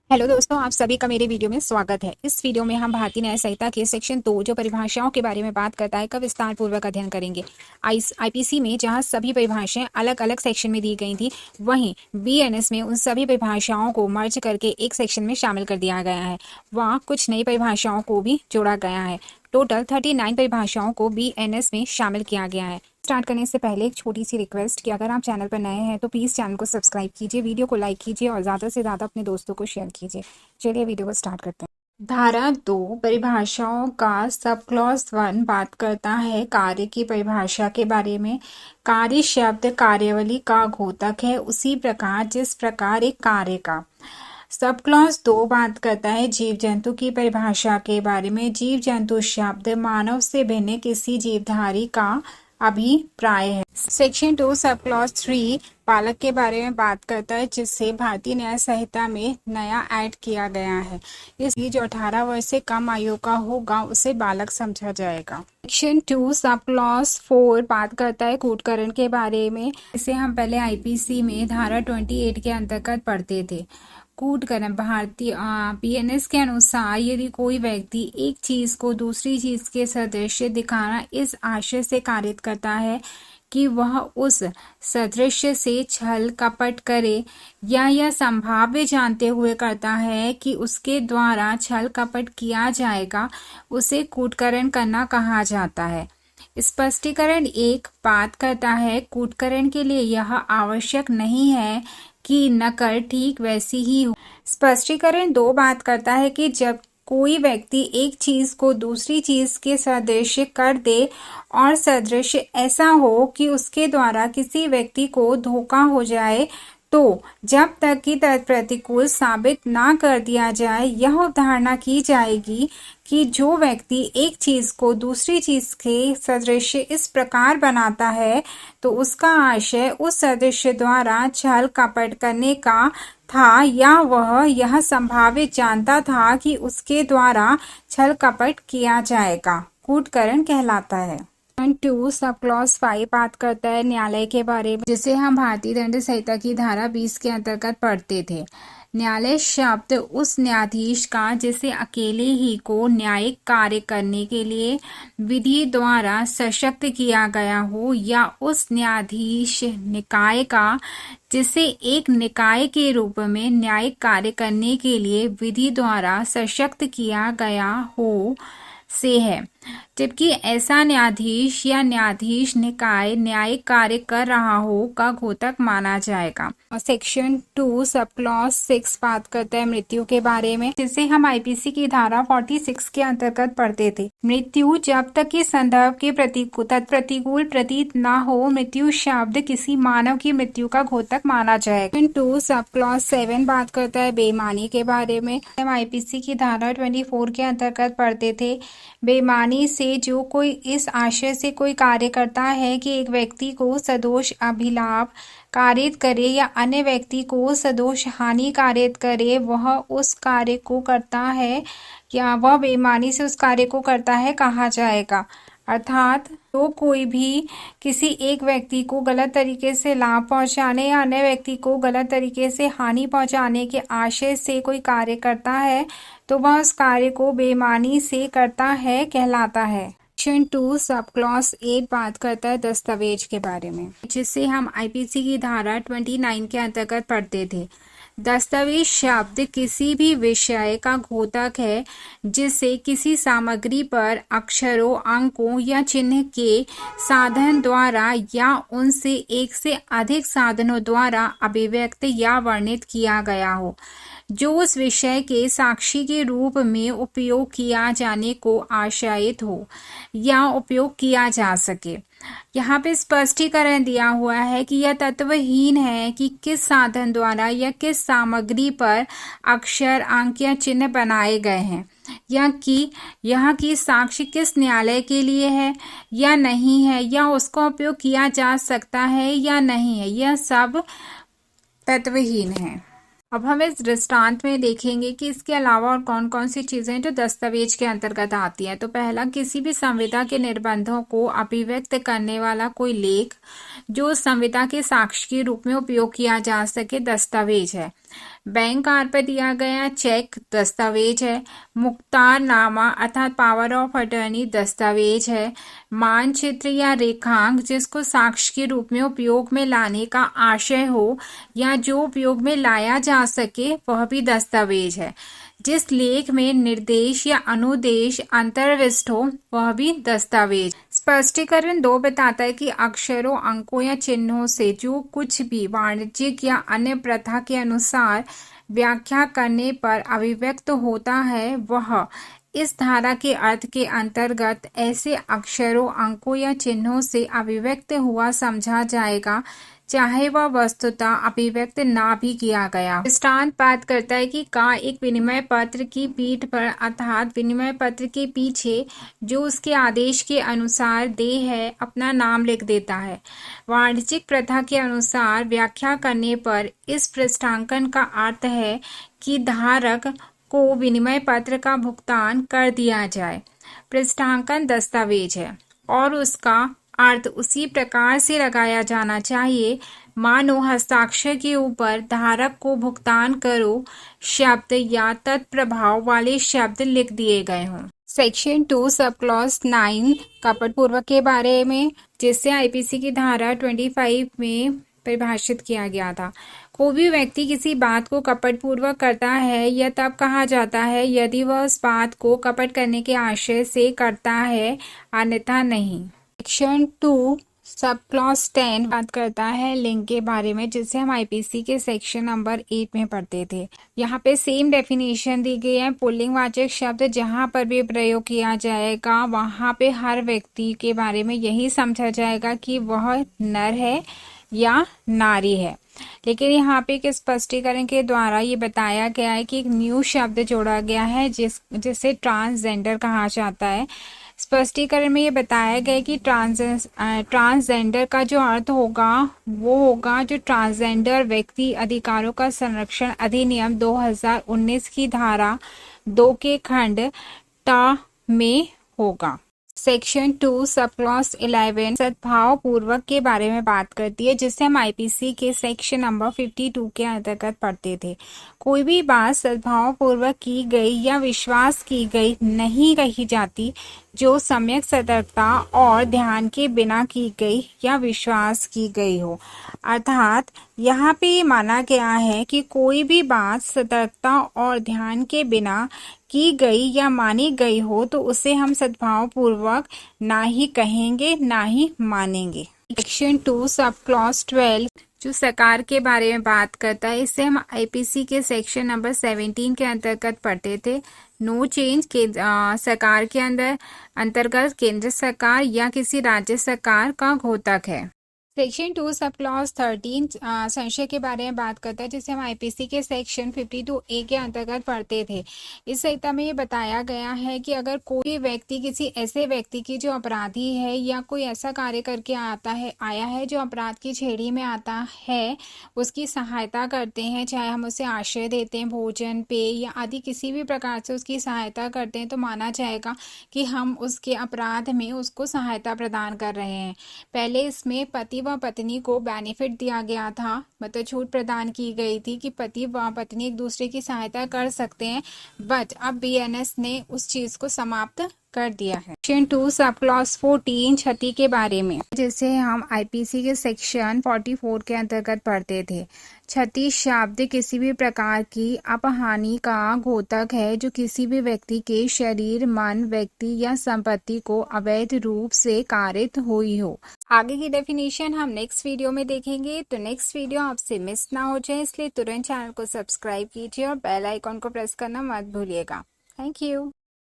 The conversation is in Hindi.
हेलो दोस्तों, आप सभी का मेरे वीडियो में स्वागत है। इस वीडियो में हम भारतीय न्याय संहिता के सेक्शन 2 जो परिभाषाओं के बारे में बात करता है का विस्तार पूर्वक अध्ययन करेंगे। आईपीसी में जहां सभी परिभाषाएं अलग अलग सेक्शन में दी गई थी, वहीं बीएनएस में उन सभी परिभाषाओं को मर्ज करके एक सेक्शन में शामिल कर दिया गया है। वहाँ कुछ नई परिभाषाओं को भी जोड़ा गया है। टोटल 39 परिभाषाओं को बीएनएस में शामिल किया गया है। स्टार्ट करने से पहले एक छोटी सी रिक्वेस्ट कि अगर आप चैनल पर नए हैं तो प्लीज़ चैनल को सब्सक्राइब कीजिए, वीडियो को लाइक कीजिए और ज़्यादा से ज़्यादा अपने दोस्तों को शेयर कीजिए। चलिए वीडियो को स्टार्ट करते हैं। धारा 2 परिभाषाओं का सब क्लॉज 1 बात करता है कार्य की परिभाषा के बारे में। कार्य शब्द कार्यावली का घोतक है, उसी प्रकार जिस प्रकार एक कार्य का। सब क्लॉज 2 बात करता है जीव जंतु की परिभाषा के बारे में। जीव जंतु शब्द मानव से भिन्न किसी जीवधारी का अभिप्राय है। सेक्शन 2 सब क्लॉज 3 बालक के बारे में बात करता है, जिससे भारतीय न्याय संहिता में नया ऐड किया गया है। इसलिए जो 18 वर्ष से कम आयु का होगा उसे बालक समझा जाएगा। सेक्शन 2 सब क्लॉज 4 बात करता है कूटकरण के बारे में। इसे हम पहले आईपीसी में धारा 28 के अंतर्गत पढ़ते थे। कूटकरण भारतीय बीएनएस के अनुसार यदि कोई व्यक्ति एक चीज को दूसरी चीज के सदृश दिखाना इस आशय से कारित करता है कि वह उस सदृश्य से छल कपट करे या यह संभाव्य जानते हुए करता है कि उसके द्वारा छल कपट किया जाएगा, उसे कूटकरण करना कहा जाता है। स्पष्टीकरण 1 बात करता है कूटकरण के लिए यह आवश्यक नहीं है कि नकल ठीक वैसी ही हो। स्पष्टीकरण 2 बात करता है कि जब कोई व्यक्ति एक चीज को दूसरी चीज के सदृश कर दे और सदृश ऐसा हो कि उसके द्वारा किसी व्यक्ति को धोखा हो जाए, तो जब तक कि तत्प्रतिकूल साबित ना कर दिया जाए यह अवधारणा की जाएगी कि जो व्यक्ति एक चीज को दूसरी चीज के सदृश इस प्रकार बनाता है तो उसका आशय उस सदृश द्वारा छल कपट करने का था या वह यह संभावित जानता था कि उसके द्वारा छल कपट किया जाएगा, कूटकरण कहलाता है। 2 सब क्लॉज 5 बात करता है न्यायालय के बारे में, जिसे हम भारतीय दंड संहिता की धारा 20 के अंतर्गत पढ़ते थे। न्यायालय शब्द उस न्यायाधीश का जिसे अकेले ही को न्यायिक कार्य करने के लिए विधि द्वारा सशक्त किया गया हो, या उस न्यायाधीश निकाय का जिसे एक निकाय के रूप में न्यायिक कार्य करने के लिए विधि द्वारा सशक्त किया गया हो से है। जबकि ऐसा न्यायाधीश या न्यायाधीश निकाय न्यायिक कार्य कर रहा हो का घोतक माना जाएगा। और सेक्शन 2 सब क्लॉज 6 बात करता है मृत्यु के बारे में, जिसे हम आईपीसी की धारा 46 के अंतर्गत पढ़ते थे। मृत्यु जब तक कि संदर्भ के प्रतिकूल प्रतीत न हो, मृत्यु शब्द किसी मानव की मृत्यु का घोतक माना जाएगा। सेक्शन 2 सब क्लॉज 7 बात करता है बेईमानी के बारे में। हम आईपीसी की धारा 24 के अंतर्गत पढ़ते थे। बेईमानी से जो कोई इस आशय से कोई कार्य करता है कि एक व्यक्ति को सदोष अभिलाभ कारित करे या अन्य व्यक्ति को सदोष हानि कारित करे, वह उस कार्य को करता है या वह बेईमानी से उस कार्य को करता है कहा जाएगा। अर्थात तो कोई भी किसी एक व्यक्ति को गलत तरीके से लाभ पहुंचाने या अन्य व्यक्ति को गलत तरीके से हानि पहुंचाने के आशय से कोई कार्य करता है तो वह उस कार्य को बेईमानी से करता है कहलाता है। सेक्शन 2 सब क्लॉज 8 बात करता है दस्तावेज के बारे में, जिसे हम आईपीसी की धारा 29 के अंतर्गत पढ़ते थे। दस्तावेज शब्द किसी भी विषय का घोतक है जिसे किसी सामग्री पर अक्षरों, अंकों या चिन्ह के साधन द्वारा या उनसे एक से अधिक साधनों द्वारा अभिव्यक्त या वर्णित किया गया हो, जो उस विषय के साक्षी के रूप में उपयोग किया जाने को आशयित हो या उपयोग किया जा सके। यहाँ पे स्पष्टीकरण दिया हुआ है कि यह तत्वहीन है कि किस साधन द्वारा या किस सामग्री पर अक्षर, अंक या चिन्ह बनाए गए हैं, या कि यहाँ की साक्ष्य किस न्यायालय के लिए है या नहीं है, या उसका उपयोग किया जा सकता है या नहीं है, यह सब तत्वहीन है। अब हम इस दृष्टांत में देखेंगे कि इसके अलावा और कौन कौन सी चीजें जो दस्तावेज के अंतर्गत आती है। तो पहला, किसी भी संविदा के निर्बंधों को अभिव्यक्त करने वाला कोई लेख जो संविदा के साक्ष्य के रूप में उपयोग किया जा सके, दस्तावेज है। बैंक कार्ड पर दिया गया चेक दस्तावेज है। मुख्तारनामा अर्थात पावर ऑफ अटर्नी दस्तावेज है। मानचित्र या रेखांक जिसको साक्ष्य के रूप में उपयोग में लाने का आशय हो या जो उपयोग में लाया जा सके वह भी दस्तावेज है। जिस लेख में निर्देश या अनुदेश अंतर्विष्ट हो वह भी दस्तावेज। स्पष्टीकरण 2 बताता है कि अक्षरों, अंकों या चिन्हों से जो कुछ भी वाणिज्यिक या अन्य प्रथा के अनुसार व्याख्या करने पर अभिव्यक्त होता है वह इस धारा के अर्थ के अंतर्गत ऐसे अक्षरों, अंकों या चिन्हों से अभिव्यक्त हुआ समझा जाएगा, चाहे वह वस्तुतः अभिव्यक्त ना भी किया गया। दृष्टांत बात करता है कि का एक विनिमय पत्र की पीठ पर अर्थात विनिमय पत्र के पीछे जो उसके आदेश के अनुसार दे है अपना नाम लिख देता है। वाणिज्यिक प्रथा के अनुसार व्याख्या करने पर इस पृष्ठांकन का अर्थ है कि धारक को विनिमय पत्र का भुगतान कर दिया जाए। पृष्ठांकन दस्तावेज है और उसका अर्थ उसी प्रकार से लगाया जाना चाहिए मानो हस्ताक्षर के ऊपर धारक को भुगतान करो शब्द या तत्प्रभाव वाले शब्द लिख दिए गए हों। सेक्शन 2 सब क्लॉज 9 कपटपूर्वक के बारे में, जिससे आईपीसी की धारा 25 में परिभाषित किया गया था। कोई भी व्यक्ति किसी बात को कपटपूर्वक करता है यह तब कहा जाता है यदि वह उस बात को कपट करने के आशय से करता है, अन्यथा नहीं। सेक्शन 2 सब क्लॉज 10 बात करता है लिंग के बारे में, जिसे हम आईपीसी के सेक्शन नंबर 8 में पढ़ते थे। यहाँ पे सेम डेफिनेशन दी गई है। पुल्लिंगवाचक शब्द जहाँ पर भी प्रयोग किया जाएगा वहाँ पे हर व्यक्ति के बारे में यही समझा जाएगा कि वह नर है या नारी है। लेकिन यहाँ पे एक स्पष्टीकरण के द्वारा ये बताया गया है कि एक न्यू शब्द जोड़ा गया है जिसे ट्रांसजेंडर कहा जाता है। स्पष्टीकरण में ये बताया गया कि ट्रांसजेंडर का जो अर्थ होगा वो होगा जो ट्रांसजेंडर व्यक्ति अधिकारों का संरक्षण अधिनियम 2019 की धारा 2 के खंड ट में होगा। सेक्शन 2 सब क्लॉज 11 सद्भाव पूर्वक के बारे में बात करती है, जिससे हम आईपीसी के सेक्शन नंबर 52 के अंतर्गत पढ़ते थे। कोई भी बात सद्भाव पूर्वक की गई या विश्वास की गई नहीं कही जाती जो सम्यक सतर्कता और ध्यान के बिना की गई या विश्वास की गई हो। अर्थात यहाँ पे ये माना गया है कि कोई भी बात सतर्कता और ध्यान के बिना की गई या मानी गई हो तो उसे हम सद्भाव पूर्वक ना ही कहेंगे ना ही मानेंगे। सेक्शन 2 सब क्लॉज 12 जो सकार के बारे में बात करता है, इससे हम आईपीसी के सेक्शन नंबर 17 के अंतर्गत पढ़ते थे। नो चेंज के सकार के अंतर्गत केंद्र सरकार या किसी राज्य सरकार का घोतक है। सेक्शन 2 सब क्लॉज 13 संशय के बारे में बात करता है, जिसे हम आईपीसी के सेक्शन 52A के अंतर्गत पढ़ते थे। इस संहिता में ये बताया गया है कि अगर कोई व्यक्ति किसी ऐसे व्यक्ति की जो अपराधी है या कोई ऐसा कार्य करके आया है जो अपराध की छेड़ी में आता है, उसकी सहायता करते हैं, चाहे हम उसे आश्रय देते हैं, भोजन, पेय या आदि किसी भी प्रकार से उसकी सहायता करते हैं, तो माना जाएगा कि हम उसके अपराध में उसको सहायता प्रदान कर रहे हैं। पहले इसमें पति व पत्नी को बेनिफिट दिया गया था, मतलब छूट प्रदान की गई थी कि पति व पत्नी एक दूसरे की सहायता कर सकते हैं, बट अब बीएनएस ने उस चीज को समाप्त कर दिया है। सेक्शन 2 सब क्लॉज 14 क्षति के बारे में, जिसे हम आईपीसी के सेक्शन 44 के अंतर्गत पढ़ते थे। क्षति शब्द किसी भी प्रकार की अपहानि का घोतक है जो किसी भी व्यक्ति के शरीर, मन, व्यक्ति या संपत्ति को अवैध रूप से कारित हुई हो। आगे की डेफिनेशन हम नेक्स्ट वीडियो में देखेंगे, तो नेक्स्ट वीडियो आपसे मिस ना हो जाए इसलिए तुरंत चैनल को सब्सक्राइब कीजिए और बेल आइकॉन को प्रेस करना मत भूलिएगा। Thank you.